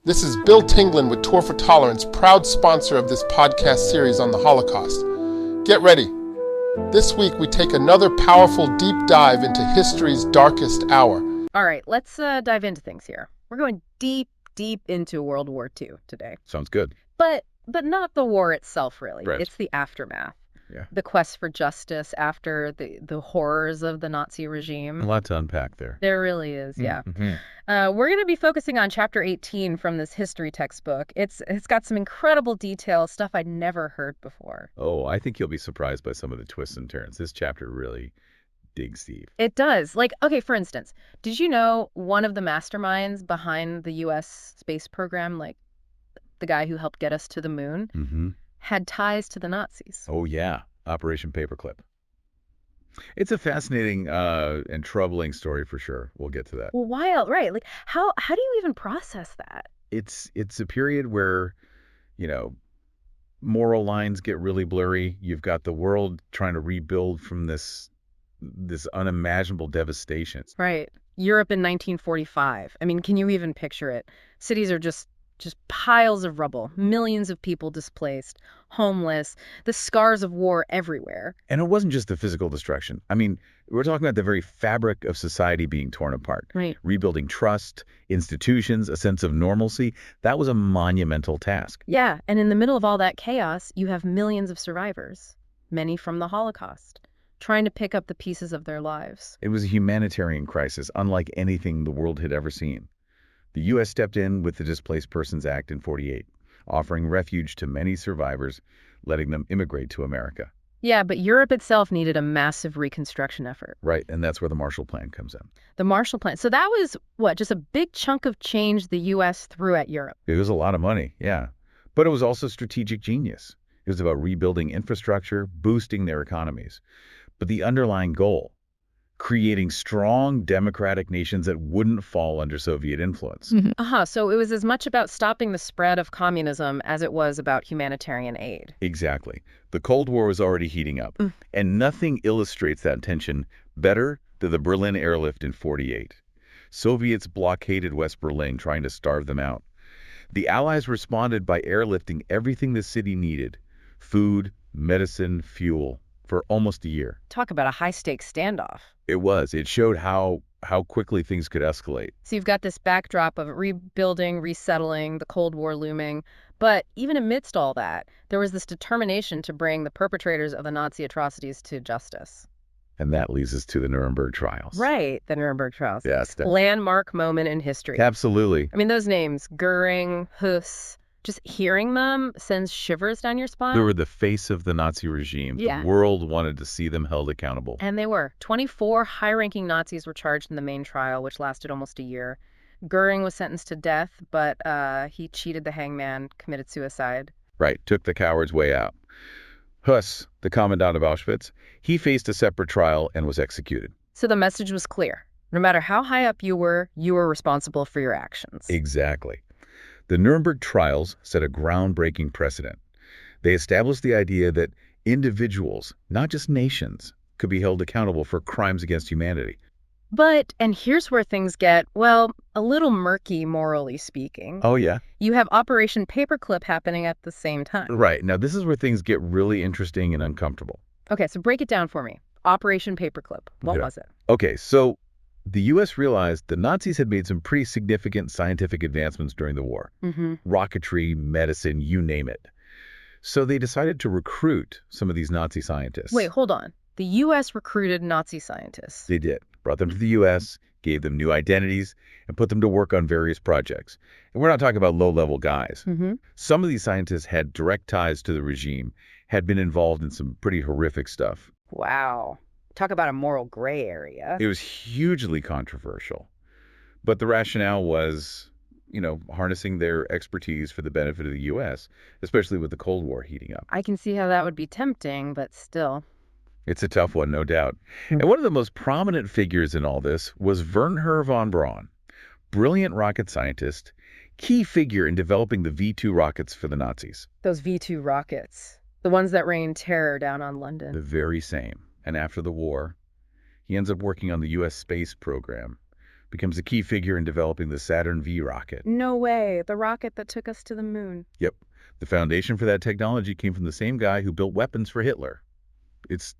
This is Bill Tinglin with Tour for Tolerance, proud sponsor of this podcast series on the Holocaust. Get ready. This week we take another powerful deep dive into history's darkest hour. All right, let's dive into things here. We're going deep into World War II today. Sounds good. But not the war itself, really. Right. It's the aftermath. Yeah. The quest for justice after the horrors of the Nazi regime. A lot to unpack there. There really is, yeah. Mm-hmm. We're going to be focusing on chapter 18 from this history textbook. It's got some incredible detail, stuff I'd never heard before. Oh, I think you'll be surprised by some of the twists and turns. This chapter really digs deep. It does. Like, okay, for instance, did you know one of the masterminds behind the U.S. space program, like the guy who helped get us to the moon, had ties to the Nazis? Oh, yeah. Operation Paperclip. It's a fascinating and troubling story for sure. We'll get to that. Well, wild, right? Like, how do you even process that? It's a period where, moral lines get really blurry. You've got the world trying to rebuild from this unimaginable devastation. Right. Europe in 1945. I mean, can you even picture it? Cities are just piles of rubble, millions of people displaced, homeless, the scars of war everywhere. And it wasn't just the physical destruction. I mean, we're talking about the very fabric of society being torn apart. Right. Rebuilding trust, institutions, a sense of normalcy. That was a monumental task. Yeah, and in the middle of all that chaos, you have millions of survivors, many from the Holocaust, trying to pick up the pieces of their lives. It was a humanitarian crisis, unlike anything the world had ever seen. The U.S. stepped in with the Displaced Persons Act in '48, offering refuge to many survivors, letting them immigrate to America. Yeah, but Europe itself needed a massive reconstruction effort. Right, and that's where the Marshall Plan comes in. The Marshall Plan. So that was, just a big chunk of change the U.S. threw at Europe. It was a lot of money, yeah. But it was also strategic genius. It was about rebuilding infrastructure, boosting their economies. But the underlying goal, creating strong democratic nations that wouldn't fall under Soviet influence. So it was as much about stopping the spread of communism as it was about humanitarian aid. Exactly. The Cold War was already heating up, and nothing illustrates that tension better than the Berlin airlift in '48. Soviets blockaded West Berlin, trying to starve them out. The Allies responded by airlifting everything the city needed: food, medicine, fuel, for almost a year. Talk about a high-stakes standoff. It was. It showed how quickly things could escalate. So you've got this backdrop of rebuilding, resettling, the Cold War looming. But even amidst all that, there was this determination to bring the perpetrators of the Nazi atrocities to justice. And that leads us to the Nuremberg Trials. Right, the Nuremberg Trials. Yes. Landmark moment in history. Absolutely. I mean, those names, Göring, Höss, just hearing them sends shivers down your spine. They were the face of the Nazi regime. Yeah. The world wanted to see them held accountable. And they were. 24 high-ranking Nazis were charged in the main trial, which lasted almost a year. Göring was sentenced to death, but he cheated the hangman, committed suicide. Right, took the coward's way out. Höss, the commandant of Auschwitz, he faced a separate trial and was executed. So the message was clear. No matter how high up you were responsible for your actions. Exactly. The Nuremberg Trials set a groundbreaking precedent. They established the idea that individuals, not just nations, could be held accountable for crimes against humanity. But, and here's where things get, a little murky, morally speaking. Oh, yeah? You have Operation Paperclip happening at the same time. Right. Now, this is where things get really interesting and uncomfortable. Okay, so break it down for me. Operation Paperclip. What was it? Okay, so the U.S. realized the Nazis had made some pretty significant scientific advancements during the war. Rocketry, medicine, you name it. So they decided to recruit some of these Nazi scientists. Wait, hold on. The U.S. recruited Nazi scientists. They did. Brought them to the U.S., gave them new identities, and put them to work on various projects. And we're not talking about low-level guys. Some of these scientists had direct ties to the regime, had been involved in some pretty horrific stuff. Wow. Talk about a moral gray area. It was hugely controversial. But the rationale was, harnessing their expertise for the benefit of the U.S., especially with the Cold War heating up. I can see how that would be tempting, but still. It's a tough one, no doubt. And one of the most prominent figures in all this was Wernher von Braun, brilliant rocket scientist, key figure in developing the V-2 rockets for the Nazis. Those V-2 rockets, the ones that rained terror down on London. The very same. And after the war, he ends up working on the U.S. space program, becomes a key figure in developing the Saturn V rocket. No way. The rocket that took us to the moon. Yep. The foundation for that technology came from the same guy who built weapons for Hitler. It's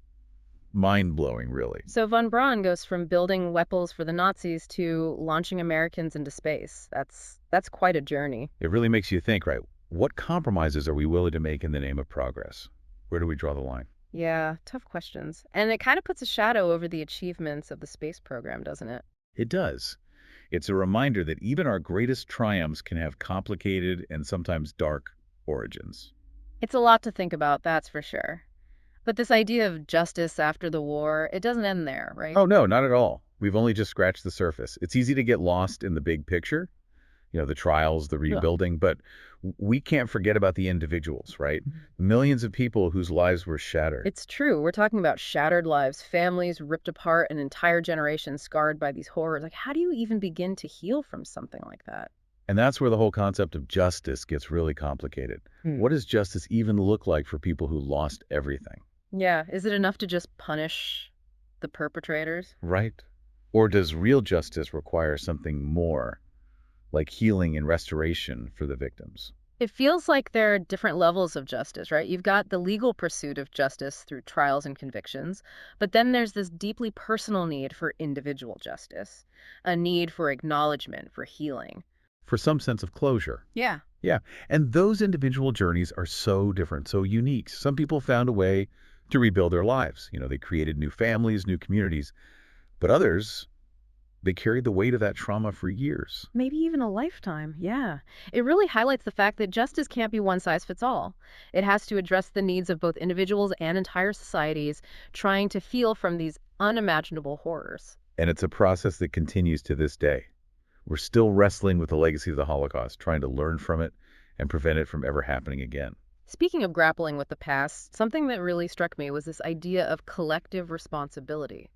mind-blowing, really. So von Braun goes from building weapons for the Nazis to launching Americans into space. That's quite a journey. It really makes you think, right? What compromises are we willing to make in the name of progress? Where do we draw the line? Yeah, tough questions. And it kind of puts a shadow over the achievements of the space program, doesn't it? It does. It's a reminder that even our greatest triumphs can have complicated and sometimes dark origins. It's a lot to think about, that's for sure. But this idea of justice after the war, it doesn't end there, right? Oh, no, not at all. We've only just scratched the surface. It's easy to get lost in the big picture, the trials, the rebuilding, but we can't forget about the individuals, right? Millions of people whose lives were shattered. It's true. We're talking about shattered lives, families ripped apart, an entire generation scarred by these horrors. Like, how do you even begin to heal from something like that? And that's where the whole concept of justice gets really complicated. What does justice even look like for people who lost everything? Yeah, is it enough to just punish the perpetrators? Right. Or does real justice require something more, like healing and restoration for the victims? It feels like there are different levels of justice, right? You've got the legal pursuit of justice through trials and convictions, but then there's this deeply personal need for individual justice, a need for acknowledgement, for healing. For some sense of closure. Yeah. Yeah. And those individual journeys are so different, so unique. Some people found a way to rebuild their lives. They created new families, new communities. But others, they carried the weight of that trauma for years. Maybe even a lifetime, yeah. It really highlights the fact that justice can't be one size fits all. It has to address the needs of both individuals and entire societies trying to heal from these unimaginable horrors. And it's a process that continues to this day. We're still wrestling with the legacy of the Holocaust, trying to learn from it and prevent it from ever happening again. Speaking of grappling with the past, something that really struck me was this idea of collective responsibility.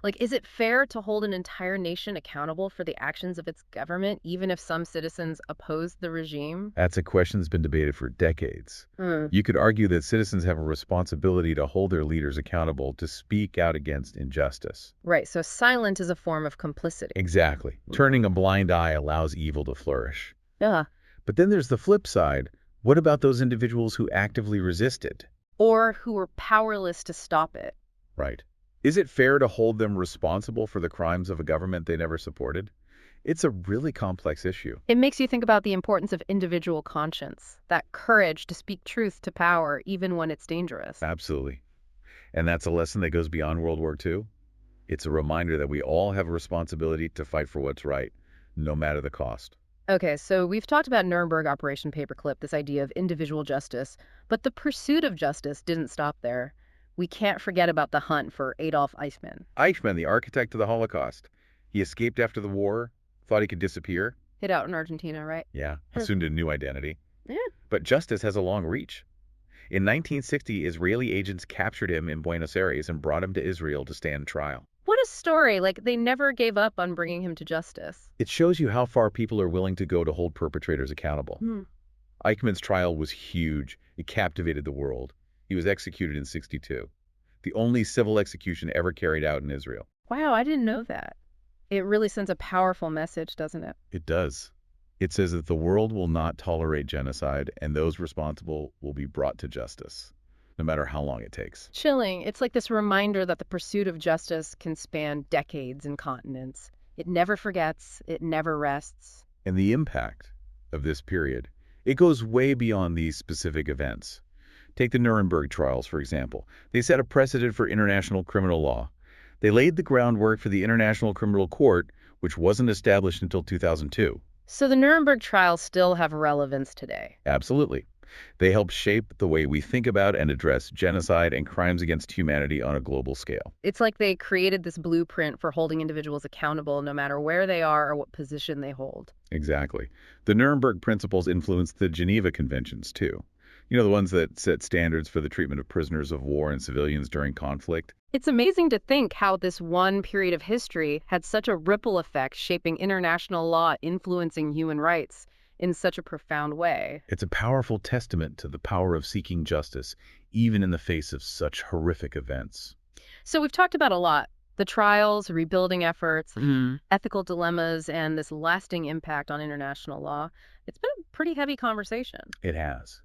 Like, is it fair to hold an entire nation accountable for the actions of its government, even if some citizens oppose the regime? That's a question that's been debated for decades. You could argue that citizens have a responsibility to hold their leaders accountable, to speak out against injustice. Right, so silent is a form of complicity. Exactly. Turning a blind eye allows evil to flourish. Yeah. But then there's the flip side. What about those individuals who actively resisted? Or who were powerless to stop it. Right. Is it fair to hold them responsible for the crimes of a government they never supported? It's a really complex issue. It makes you think about the importance of individual conscience, that courage to speak truth to power, even when it's dangerous. Absolutely. And that's a lesson that goes beyond World War II. It's a reminder that we all have a responsibility to fight for what's right, no matter the cost. Okay, so we've talked about Nuremberg Operation Paperclip, this idea of individual justice, but the pursuit of justice didn't stop there. We can't forget about the hunt for Adolf Eichmann. Eichmann, the architect of the Holocaust. He escaped after the war, thought he could disappear. Hid out in Argentina, right? Yeah, assumed a new identity. Yeah. But justice has a long reach. In 1960, Israeli agents captured him in Buenos Aires and brought him to Israel to stand trial. What a story. Like, they never gave up on bringing him to justice. It shows you how far people are willing to go to hold perpetrators accountable. Eichmann's trial was huge. It captivated the world. He was executed in 1962, the only civil execution ever carried out in Israel. Wow, I didn't know that. It really sends a powerful message, doesn't it? It does. It says that the world will not tolerate genocide, and those responsible will be brought to justice, no matter how long it takes. Chilling. It's like this reminder that the pursuit of justice can span decades and continents. It never forgets. It never rests. And the impact of this period, it goes way beyond these specific events. Take the Nuremberg Trials, for example. They set a precedent for international criminal law. They laid the groundwork for the International Criminal Court, which wasn't established until 2002. So the Nuremberg trials still have relevance today. Absolutely. They help shape the way we think about and address genocide and crimes against humanity on a global scale. It's like they created this blueprint for holding individuals accountable no matter where they are or what position they hold. Exactly. The Nuremberg principles influenced the Geneva Conventions, too. The ones that set standards for the treatment of prisoners of war and civilians during conflict. It's amazing to think how this one period of history had such a ripple effect, shaping international law, influencing human rights in such a profound way. It's a powerful testament to the power of seeking justice, even in the face of such horrific events. So we've talked about a lot, The trials, rebuilding efforts, ethical dilemmas, and this lasting impact on international law. It's been a pretty heavy conversation. It has.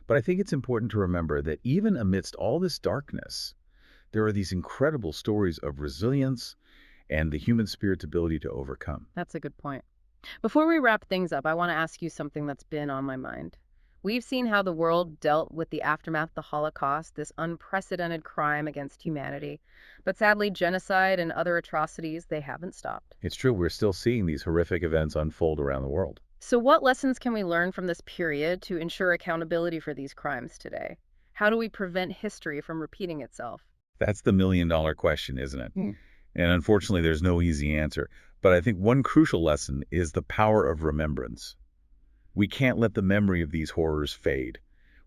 But I think it's important to remember that even amidst all this darkness, there are these incredible stories of resilience and the human spirit's ability to overcome. That's a good point. Before we wrap things up, I want to ask you something that's been on my mind. We've seen how the world dealt with the aftermath of the Holocaust, this unprecedented crime against humanity. But sadly, genocide and other atrocities, they haven't stopped. It's true, we're still seeing these horrific events unfold around the world. So what lessons can we learn from this period to ensure accountability for these crimes today? How do we prevent history from repeating itself? That's the million-dollar question, isn't it? Mm. And unfortunately, there's no easy answer. But I think one crucial lesson is the power of remembrance. We can't let the memory of these horrors fade.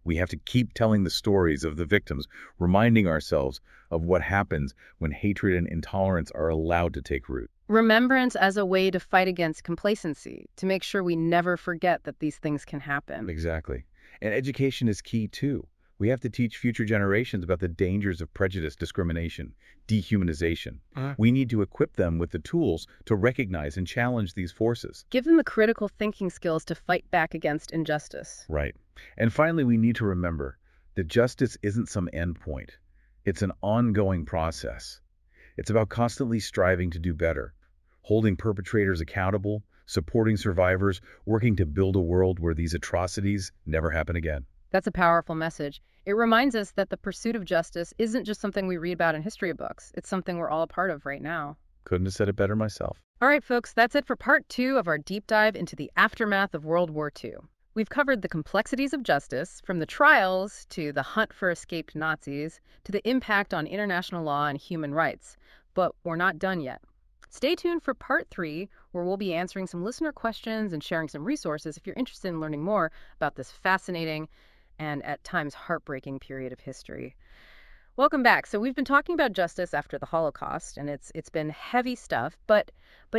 We have to keep telling the stories of the victims, reminding ourselves of what happens when hatred and intolerance are allowed to take root. Remembrance as a way to fight against complacency, to make sure we never forget that these things can happen. Exactly. And education is key, too. We have to teach future generations about the dangers of prejudice, discrimination, dehumanization. We need to equip them with the tools to recognize and challenge these forces. Give them the critical thinking skills to fight back against injustice. Right. And finally, we need to remember that justice isn't some endpoint. It's an ongoing process. It's about constantly striving to do better, holding perpetrators accountable, supporting survivors, working to build a world where these atrocities never happen again. That's a powerful message. It reminds us that the pursuit of justice isn't just something we read about in history books. It's something we're all a part of right now. Couldn't have said it better myself. All right, folks, that's it for part 2 of our deep dive into the aftermath of World War II. We've covered the complexities of justice, from the trials to the hunt for escaped Nazis to the impact on international law and human rights. But we're not done yet. Stay tuned for part 3, where we'll be answering some listener questions and sharing some resources if you're interested in learning more about this fascinating and at times heartbreaking period of history. Welcome back. So we've been talking about justice after the Holocaust, and it's been heavy stuff, but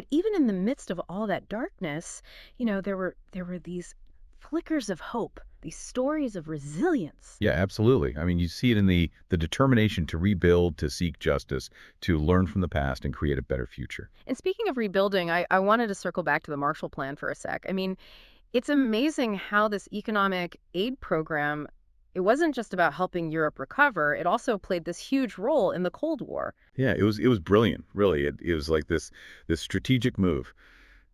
even in the midst of all that darkness, there were these flickers of hope, these stories of resilience. Yeah, absolutely. I mean, you see it in the determination to rebuild, to seek justice, to learn from the past and create a better future. And speaking of rebuilding, I wanted to circle back to the Marshall Plan for a sec. I mean, it's amazing how this economic aid program, it wasn't just about helping Europe recover. It also played this huge role in the Cold War. Yeah, it was brilliant, really. It was like this strategic move.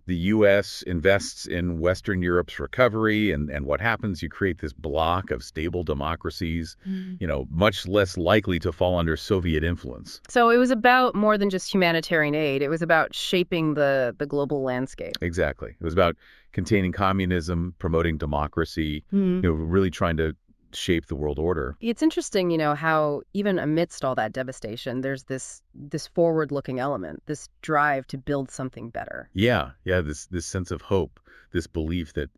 The U.S. invests in Western Europe's recovery, and what happens? You create this block of stable democracies, much less likely to fall under Soviet influence. So it was about more than just humanitarian aid. It was about shaping the global landscape. Exactly. It was about containing communism, promoting democracy, really trying to shape the world order. It's interesting, how even amidst all that devastation, there's this forward-looking element, this drive to build something better. Yeah, this sense of hope, this belief that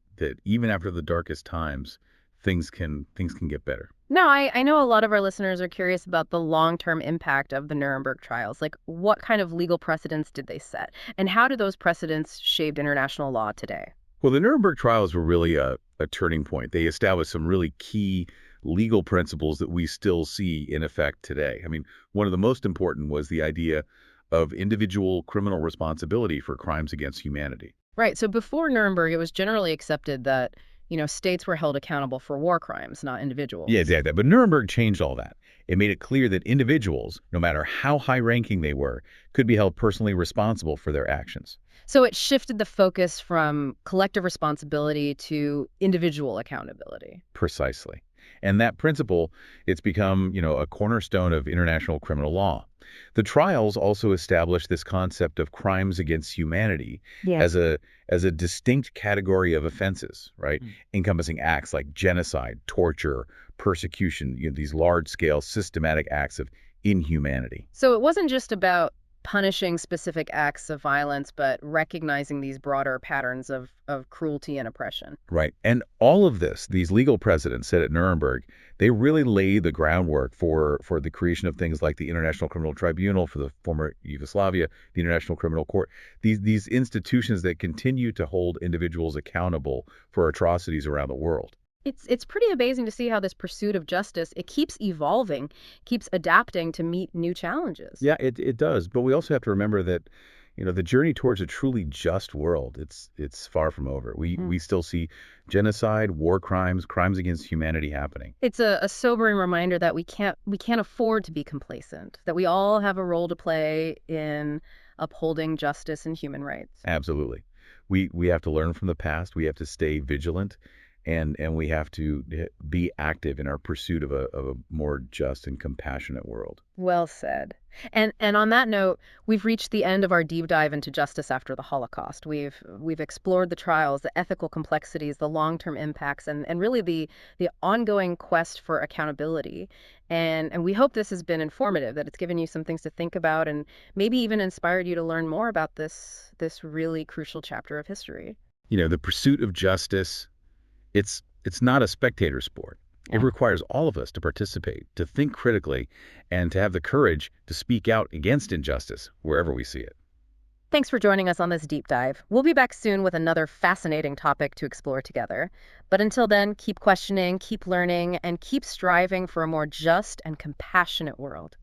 even after the darkest times, things can get better. No, I know a lot of our listeners are curious about the long-term impact of the Nuremberg Trials. Like, what kind of legal precedents did they set? And how do those precedents shape international law today? Well, the Nuremberg Trials were really a turning point. They established some really key legal principles that we still see in effect today. I mean, one of the most important was the idea of individual criminal responsibility for crimes against humanity. Right. So before Nuremberg, it was generally accepted that, states were held accountable for war crimes, not individuals. Yeah, exactly. But Nuremberg changed all that. It made it clear that individuals, no matter how high-ranking they were, could be held personally responsible for their actions. So it shifted the focus from collective responsibility to individual accountability. Precisely. And that principle, it's become, a cornerstone of international criminal law. The trials also established this concept of crimes against humanity as a distinct category of offenses, right? Encompassing acts like genocide, torture, persecution, these large-scale systematic acts of inhumanity. So it wasn't just about punishing specific acts of violence, but recognizing these broader patterns of cruelty and oppression. Right. And all of this, these legal precedents set at Nuremberg, they really lay the groundwork for the creation of things like the International Criminal Tribunal for the former Yugoslavia, the International Criminal Court, these institutions that continue to hold individuals accountable for atrocities around the world. It's pretty amazing to see how this pursuit of justice, it keeps evolving, keeps adapting to meet new challenges. Yeah, it does. But we also have to remember that, the journey towards a truly just world, it's far from over. We still see genocide, war crimes, crimes against humanity happening. It's a sobering reminder that we can't afford to be complacent, that we all have a role to play in upholding justice and human rights. Absolutely. We have to learn from the past. We have to stay vigilant, and we have to be active in our pursuit of a more just and compassionate world. Well said. And on that note, we've reached the end of our deep dive into justice after the Holocaust. We've explored the trials, the ethical complexities, the long-term impacts, and really the ongoing quest for accountability. And we hope this has been informative, that it's given you some things to think about and maybe even inspired you to learn more about this really crucial chapter of history. The pursuit of justice, it's not a spectator sport. It requires all of us to participate, to think critically, and to have the courage to speak out against injustice wherever we see it. Thanks for joining us on this deep dive. We'll be back soon with another fascinating topic to explore together. But until then, keep questioning, keep learning, and keep striving for a more just and compassionate world.